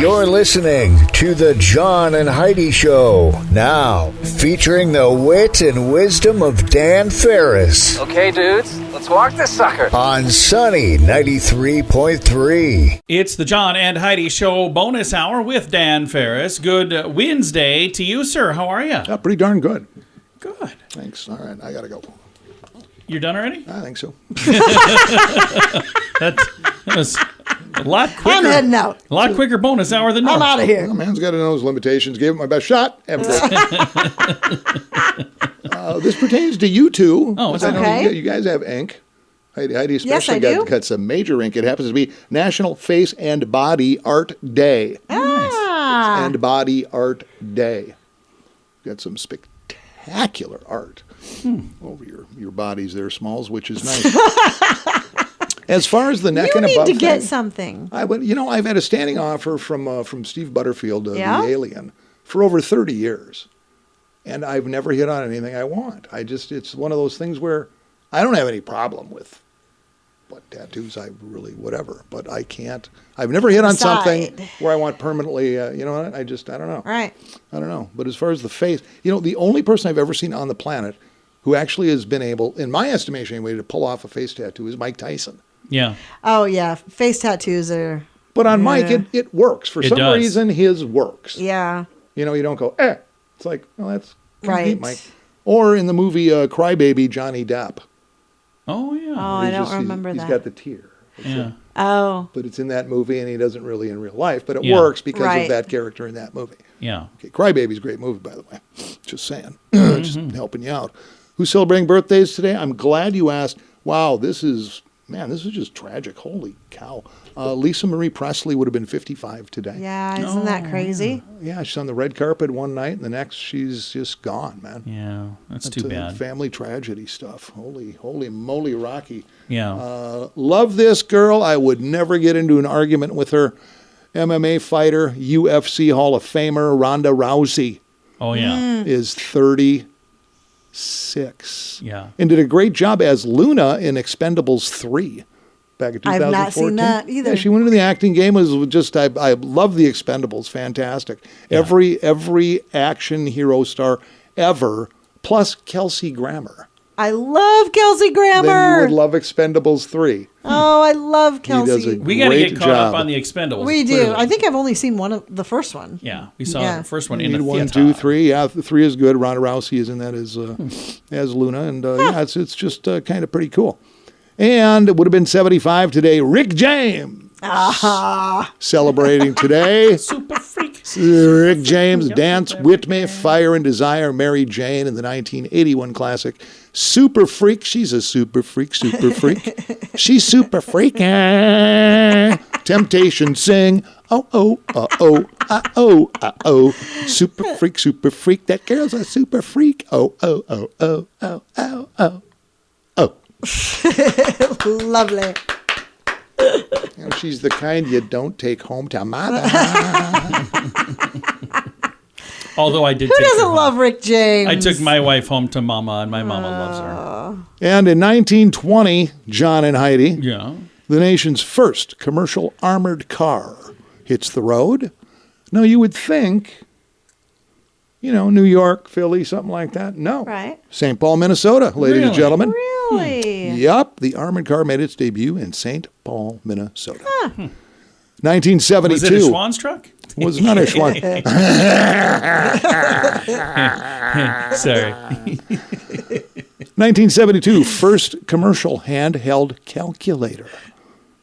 You're listening to The John and Heidi Show. Now, featuring the wit and wisdom of Dan Ferris. Okay, dudes, let's walk this sucker. On Sunny 93.3. It's the John and Heidi Show bonus hour with Dan Ferris. Good Wednesday to you, sir. How are you? Pretty darn good. Good. Thanks. All right, I got to go. You're done already? I think so. That was a lot quicker. I'm heading out. A lot quicker bonus hour than normal. I'm out of here. Well, man's got to know his limitations. Gave it my best shot. Have a great- this pertains to you two. Oh, it's I know okay. you guys have ink. Heidi especially Yes, I do. got some major ink. It happens to be National Face and Body Art Day. Ah. And Body Art Day. Got some spectacular art over your bodies there, Smalls, which is nice. As far as the neck You and need above to get thing, something. I've had a standing offer from Steve Butterfield, Yeah? the Alien, for over 30 years, and I've never hit on anything I want. It's one of those things where I don't have any problem with what tattoos whatever, but I can't. I've never hit on something where I want permanently. I don't know. Right. I don't know. But as far as the face, the only person I've ever seen on the planet who actually has been able, in my estimation anyway, to pull off a face tattoo is Mike Tyson. Yeah. Oh, yeah. Face tattoos are... But on Mike, it works. For some does. reason, his works. Yeah. You don't go, eh. It's like, well, that's Right. neat, Mike. Or in the movie Crybaby, Johnny Depp. Oh, yeah. Oh, I don't remember He's that. got the tear. Yeah. Oh. But it's in that movie, and he doesn't really in real life. But it Yeah. works because Right. of that character in that movie. Yeah. Okay, Crybaby's a great movie, by the way. Just saying. Just helping you out. Who's celebrating birthdays today? I'm glad you asked. Wow, this is just tragic. Holy cow. Lisa Marie Presley would have been 55 today. Yeah, isn't that crazy? Yeah, she's on the red carpet one night, and the next she's just gone, man. Yeah. That's too bad. Family tragedy stuff. Holy moly, Rocky. Yeah. Love this girl. I would never get into an argument with her. MMA fighter, UFC Hall of Famer, Ronda Rousey Oh, yeah. is 36. Yeah. And did a great job as Luna in Expendables 3 back in 2014. I've not seen that either. Yeah, she went into the acting game. It was just, I love the Expendables. Fantastic. Every action hero star ever, plus Kelsey Grammer. I love Kelsey Grammer. Then you would love Expendables 3. Oh, I love Kelsey. does a We got to great get caught up job. on the Expendables. We do. clearly. I think I've only seen the first one. Yeah. We saw Yeah. the first one You in the need 1, theater. 2, 3. Yeah, 3 is good. Ronda Rousey is in that as Luna. And it's just kind of pretty cool. And it would have been 75 today. Rick James. Celebrating today. Super freak. Rick James, Dance With Me, Fire and Desire, Mary Jane in the 1981 classic. Super Freak. She's a super freak. She's super freak. Temptation sing. Oh. Super freak. That girl's a super freak. Oh. Lovely. She's the kind you don't take home to mother. Although I did Who take her doesn't home. love Rick James? I took my wife home to Mama, and my Mama loves her. And in 1920, John and Heidi, Yeah. the nation's first commercial armored car hits the road. Now, you would think, New York, Philly, something like that. No. Right. St. Paul, Minnesota, ladies and Really? gentlemen. Really? Yup, the armored car made its debut in St. Paul, Minnesota. 1972. Was it a Schwann's truck? Was not a Schwann. Sorry. 1972, first commercial handheld calculator.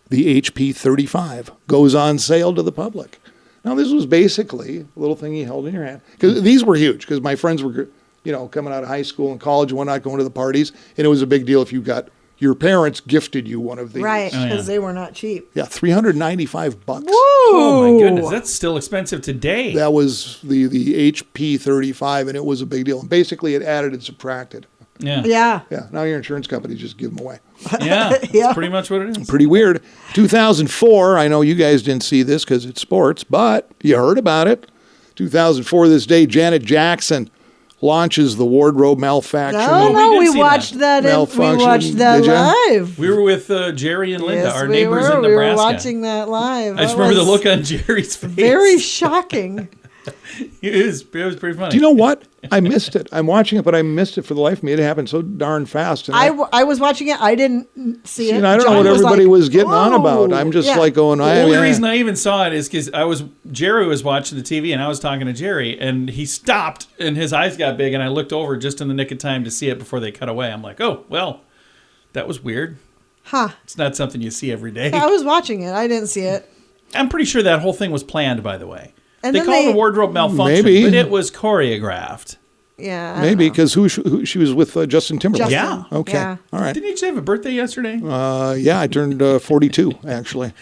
The HP 35 goes on sale to the public. Now, this was basically a little thing you held in your hand. Because these were huge, because my friends were, coming out of high school and college and whatnot, going to the parties, and it was a big deal if you got, your parents gifted you one of these. Right, Oh, yeah. because they were not cheap. Yeah, $395. Oh, my goodness. That's still expensive today. That was the HP 35, and it was a big deal. And basically, it added and subtracted. Yeah. Yeah. Yeah, now your insurance company just give them away. Yeah. Yeah. That's pretty much what it is. Pretty weird. 2004, I know you guys didn't see this because it's sports, but you heard about it. 2004, this day, Janet Jackson launches the wardrobe malfaction. Oh we no, did we see watched that. We Malfunction. watched that Did ya? live. We were with Jerry and Linda, Yes, our we neighbors were. in We were Nebraska. watching that live. I just That remember the was look on Jerry's face. very shocking. It was pretty funny. Do you know what? I missed it. I'm watching it, but I missed it for the life of me. It happened so darn fast. And I was watching it. I didn't see it. I don't know John what everybody like, was getting on "Oh." about. I'm just Yeah. like going, The only reason I even saw it is because Jerry was watching the TV and I was talking to Jerry and he stopped and his eyes got big and I looked over just in the nick of time to see it before they cut away. I'm like, oh, well, that was weird. Huh. It's not something you see every day. I was watching it. I didn't see it. I'm pretty sure that whole thing was planned, by the way. And They then call it they- a wardrobe malfunction, Maybe. but it was choreographed. Yeah. I maybe don't know. because who she was with Justin Timberlake. Justin. Yeah. Okay. Yeah. All right. Didn't you just have a birthday yesterday? Yeah, I turned 42 actually.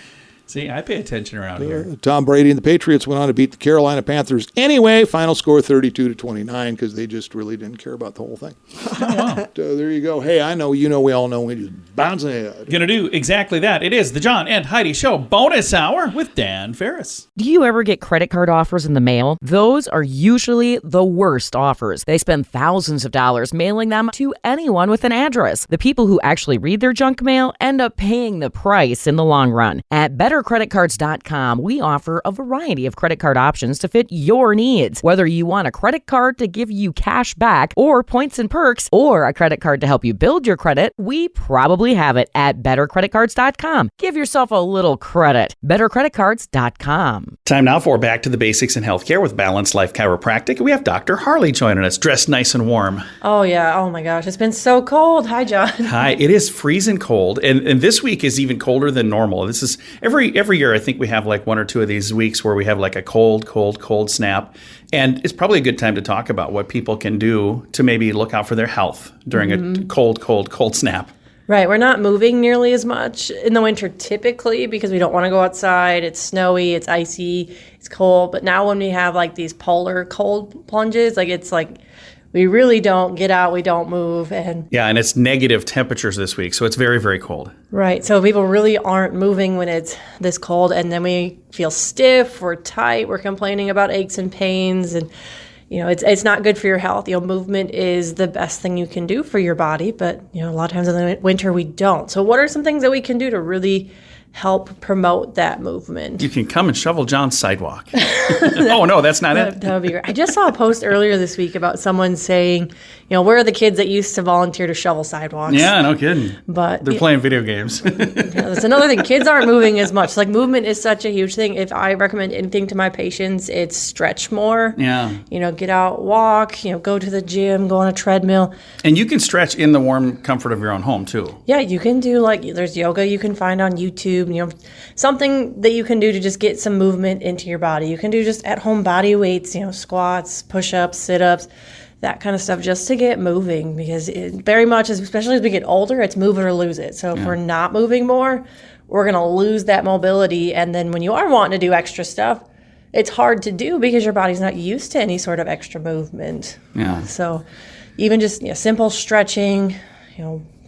See, I pay attention around here. Tom Brady and the Patriots went on to beat the Carolina Panthers anyway. Final score 32-29 because they just really didn't care about the whole thing. Oh, wow. There you go. Hey, I know, we all know. We just bounce ahead. Gonna do exactly that. It is the John and Heidi Show bonus hour with Dan Ferris. Do you ever get credit card offers in the mail? Those are usually the worst offers. They spend thousands of dollars mailing them to anyone with an address. The people who actually read their junk mail end up paying the price in the long run. At BetterCreditCards.com, we offer a variety of credit card options to fit your needs. Whether you want a credit card to give you cash back or points and perks, or a credit card to help you build your credit, we probably have it at BetterCreditCards.com. Give yourself a little credit. BetterCreditCards.com. Time now for Back to the Basics in Healthcare with Balanced Life Chiropractic. We have Dr. Harley joining us, dressed nice and warm. Oh, yeah. Oh, my gosh. It's been so cold. Hi, John. Hi, it is freezing cold, and this week is even colder than normal. This is every year I think we have like one or two of these weeks where we have like a cold snap, and it's probably a good time to talk about what people can do to maybe look out for their health during a cold snap. Right. We're not moving nearly as much in the winter typically because we don't want to go outside. It's snowy, it's icy, it's cold. But now when we have like these polar cold plunges, it's like we really don't get out, we don't move. And it's negative temperatures this week, so it's very, very cold. right. So people really aren't moving when it's this cold. And then we feel stiff, we're tight, we're complaining about aches and pains. And it's not good for your health. Movement is the best thing you can do for your body, but a lot of times in the winter we don't. So what are some things that we can do to really help promote that movement? You can come and shovel John's sidewalk. Oh, no, that's not it. That would be great. I just saw a post earlier this week about someone saying, where are the kids that used to volunteer to shovel sidewalks? Yeah, no kidding. But They're playing video games. that's another thing. Kids aren't moving as much. Like movement is such a huge thing. If I recommend anything to my patients, it's stretch more. Yeah. Get out, walk, go to the gym, go on a treadmill. And you can stretch in the warm comfort of your own home, too. Yeah, you can do there's yoga you can find on YouTube, something that you can do to just get some movement into your body. You can do just at home body weights, squats, push-ups, sit-ups, that kind of stuff just to get moving because it very much, especially as we get older, it's move it or lose it. So if we're not moving more, we're going to lose that mobility. And then when you are wanting to do extra stuff, it's hard to do because your body's not used to any sort of extra movement. Yeah. So even just simple stretching,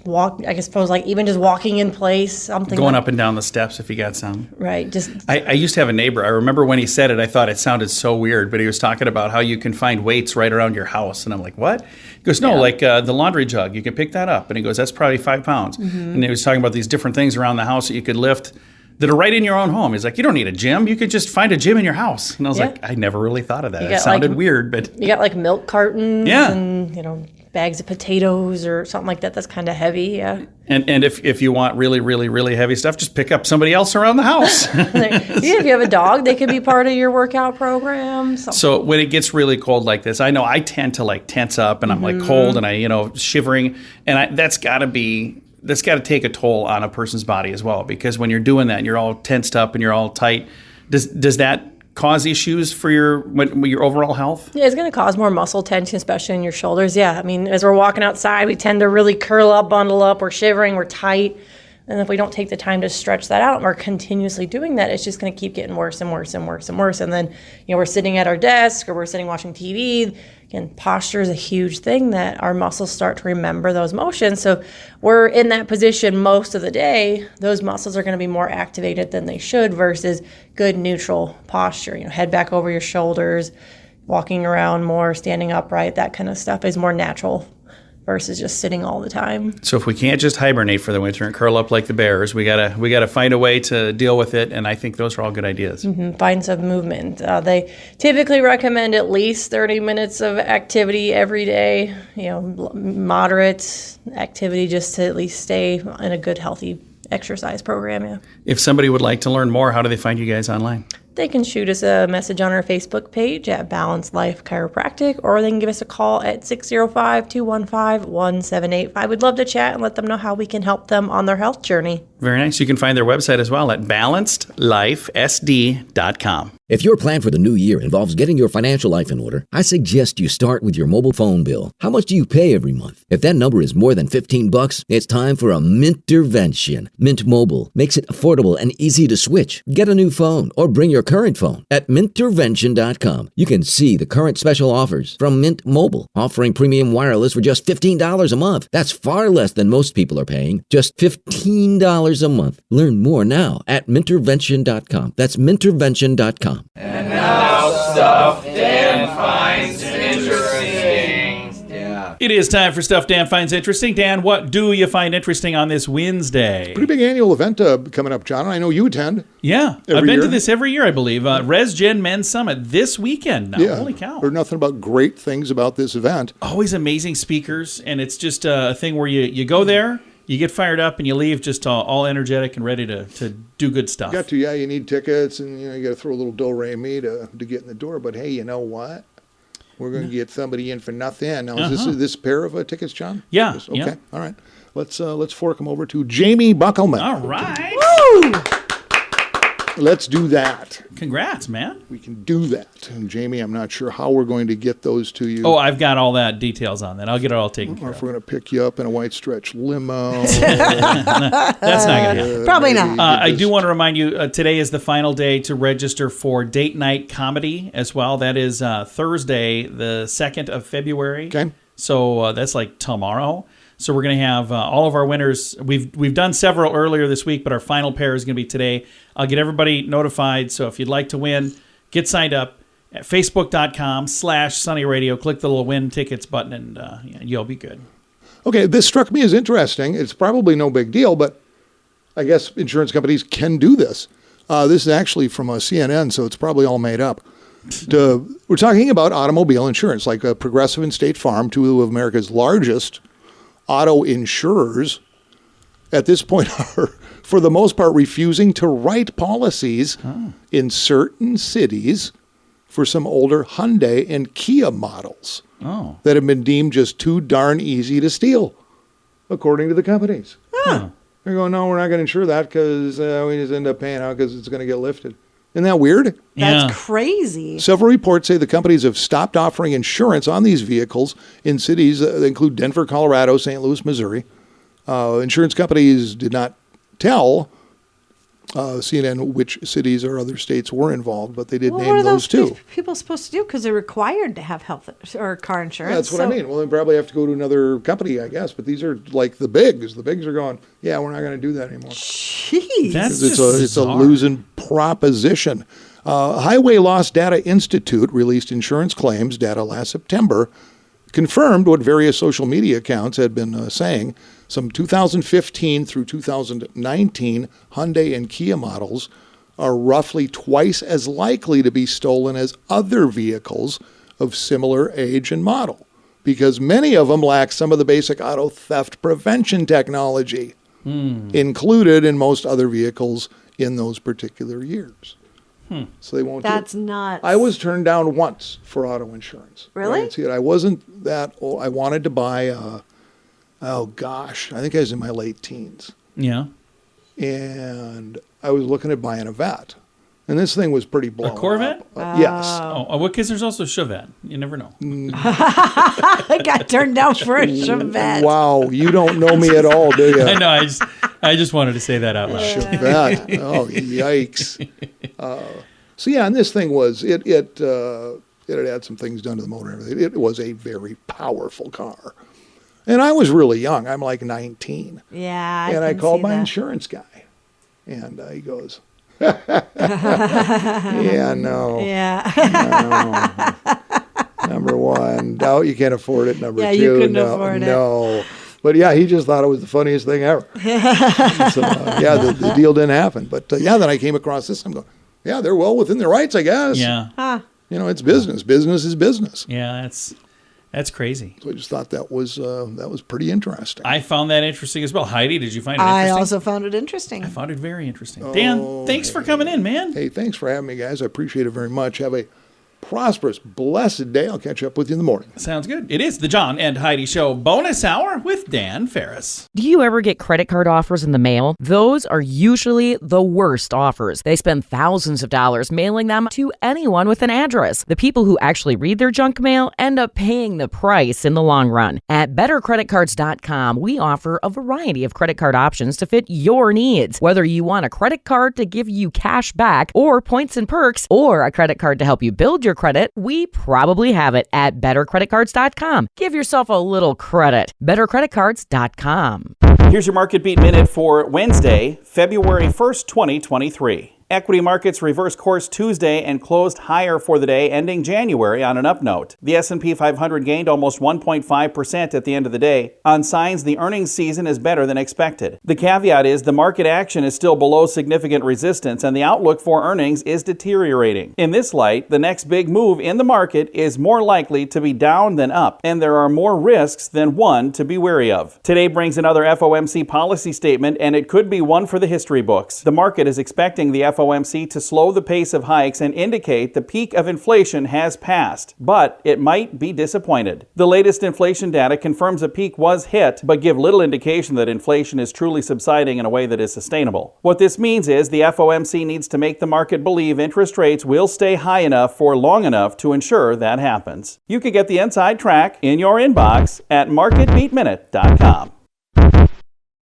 walk, I suppose even just walking in place, something Going like, up and down the steps if you got some. right. Just I used to have a neighbor. I remember when he said it, I thought it sounded so weird, but he was talking about how you can find weights right around your house. And I'm like, what? He goes, no, the laundry jug, you can pick that up. And he goes, that's probably 5 pounds. And he was talking about these different things around the house that you could lift that are right in your own home. He's like, you don't need a gym. You could just find a gym in your house. And I was like, I never really thought of that. It sounded weird, but... You got milk cartons Yeah. and, bags of potatoes or something like that. That's kind of heavy, yeah. And if you want really, really, really heavy stuff, just pick up somebody else around the house. If you have a dog, they could be part of your workout program. So when it gets really cold like this, I know I tend to tense up and I'm cold and I, shivering. And that's got to take a toll on a person's body as well, because when you're doing that and you're all tensed up and you're all tight, does that cause issues for your overall health? Yeah, it's going to cause more muscle tension, especially in your shoulders. Yeah, I mean, as we're walking outside, we tend to really curl up, bundle up, we're shivering, we're tight. And if we don't take the time to stretch that out and we're continuously doing that, it's just going to keep getting worse and worse and worse and worse. And then, we're sitting at our desk or we're sitting watching TV. Again, posture is a huge thing that our muscles start to remember those motions. So we're in that position most of the day. Those muscles are going to be more activated than they should versus good neutral posture. Head back over your shoulders, walking around more, standing upright, that kind of stuff is more natural versus just sitting all the time. So if we can't just hibernate for the winter and curl up like the bears, we gotta find a way to deal with it. And I think those are all good ideas. Find some movement. They typically recommend at least 30 minutes of activity every day, moderate activity just to at least stay in a good, healthy exercise program. Yeah. If somebody would like to learn more, how do they find you guys online? They can shoot us a message on our Facebook page at Balanced Life Chiropractic, or they can give us a call at 605-215-1785. We'd love to chat and let them know how we can help them on their health journey. Very nice. You can find their website as well at balancedlifesd.com. If your plan for the new year involves getting your financial life in order, I suggest you start with your mobile phone bill. How much do you pay every month? If that number is more than $15, it's time for a Mintervention. Mint Mobile makes it affordable and easy to switch. Get a new phone or bring your current phone. At Mintervention.com, you can see the current special offers from Mint Mobile, offering premium wireless for just $15 a month. That's far less than most people are paying, just $15 a month. Learn more now at Mintervention.com. That's Mintervention.com. And now stuff Dan finds interesting. Yeah. It is time for Stuff Dan Finds Interesting. Dan, what do you find interesting on this Wednesday? Pretty big annual event coming up, John. I know you attend. Yeah, I've been year. to this every year, I believe. Res Gen Men's Summit this weekend now. Yeah. Holy cow. Heard nothing but great things about this event. Always amazing speakers, and it's just a thing where you go there, you get fired up, and you leave just all energetic and ready to do good stuff. You need tickets, and you got to throw a little do-re-mi to get in the door. But hey, you know what? We're going to get somebody in for nothing. Now, is this pair of tickets, John? Yeah. Okay. Yeah. All right. Let's fork them over to Jamie Buckelman. All right. Woo! Let's do that. Congrats, man. We can do that. And Jamie, I'm not sure how we're going to get those to you. Oh, I've got all that details on that. I'll get it all taken care Or of. if we're going to pick you up in a white stretch limo. That's not going to happen. Probably not. I do want to remind you, today is the final day to register for Date Night Comedy as well. That is Thursday, the 2nd of February. Okay. So that's like tomorrow. So we're going to have all of our winners. We've done several earlier this week, but our final pair is going to be today. I'll get everybody notified. So if you'd like to win, get signed up at facebook.com/Sunny Radio. Click the little win tickets button, and you'll be good. Okay, this struck me as interesting. It's probably no big deal, but I guess insurance companies can do this. This is actually from CNN, so it's probably all made up. We're talking about automobile insurance, like Progressive and State Farm, two of America's largest auto insurers, at this point are, for the most part, refusing to write policies in certain cities for some older Hyundai and Kia models that have been deemed just too darn easy to steal, according to the companies. They're going, no, we're not going to insure that because we just end up paying out because it's going to get lifted. Isn't that weird? That's crazy. Several reports say the companies have stopped offering insurance on these vehicles in cities that include Denver, Colorado, St. Louis, Missouri. Insurance companies did not tell CNN which cities or other states were involved, but they did Well, name what are those too. people supposed to do? Because they're required to have health or car insurance. That's what I mean. Well, they probably have to go to another company, I guess. But these are like the bigs. The bigs are going, yeah, we're not going to do that anymore. Jeez. That's It's just a bizarre. losing proposition. Highway Loss Data Institute released insurance claims data last September, confirmed what various social media accounts had been saying. Some 2015 through 2019 Hyundai and Kia models are roughly twice as likely to be stolen as other vehicles of similar age and model, because many of them lack some of the basic auto theft prevention technology included in most other vehicles in those particular years. So they won't. That's do it. nuts. I was turned down once for auto insurance. Really? I didn't see it. I wasn't that old. I wanted to buy. I think I was in my late teens, Yeah. and I was looking at buying a Vet, and this thing was pretty blown A Corvette? up. Yes. Oh, well, because there's also Chevette. You never know. I got turned down for a Chevette. Wow, you don't know me at all, do you? I know. I just wanted to say that out loud. Chevette. Oh, yikes. So yeah, and this thing was it had had some things done to the motor and everything. It was a very powerful car. And I was really young. I'm like 19. Yeah. And I can called see my that. insurance guy. And he goes, yeah, no. Yeah. Number one, doubt you can't afford it. Number Yeah, two, you couldn't no, afford it. no. But yeah, he just thought it was the funniest thing ever. So yeah, the deal didn't happen. But then I came across this. I'm going, yeah, they're well within their rights, I guess. Yeah. You know, it's business. Business is business. Yeah, that's crazy. So I just thought that was pretty interesting. I found that interesting as well. Heidi, did you find it I interesting? also found it interesting. I found it very interesting. Dan, thanks for coming in, man. Hey, thanks for having me, guys. I appreciate it very much. Have a prosperous, blessed day. I'll catch up with you in the morning. Sounds good. It is the John and Heidi Show bonus hour with Dan Ferris. Do you ever get credit card offers in the mail? Those are usually the worst offers. They spend thousands of dollars mailing them to anyone with an address. The people who actually read their junk mail end up paying the price in the long run. At bettercreditcards.com, we offer a variety of credit card options to fit your needs. Whether you want a credit card to give you cash back or points and perks, or a credit card to help you build your credit, we probably have it at bettercreditcards.com. Give yourself a little credit. bettercreditcards.com. Here's your Market Beat Minute for Wednesday, February 1st, 2023. Equity markets reversed course Tuesday and closed higher for the day, ending January on an up note. The S&P 500 gained almost 1.5% at the end of the day, on signs the earnings season is better than expected. The caveat is the market action is still below significant resistance and the outlook for earnings is deteriorating. In this light, the next big move in the market is more likely to be down than up, and there are more risks than one to be wary of. Today brings another FOMC policy statement, and it could be one for the history books. The market is expecting the FOMC to slow the pace of hikes and indicate the peak of inflation has passed, but it might be disappointed. The latest inflation data confirms a peak was hit, but give little indication that inflation is truly subsiding in a way that is sustainable. What this means is the FOMC needs to make the market believe interest rates will stay high enough for long enough to ensure that happens. You can get the inside track in your inbox at marketbeatminute.com.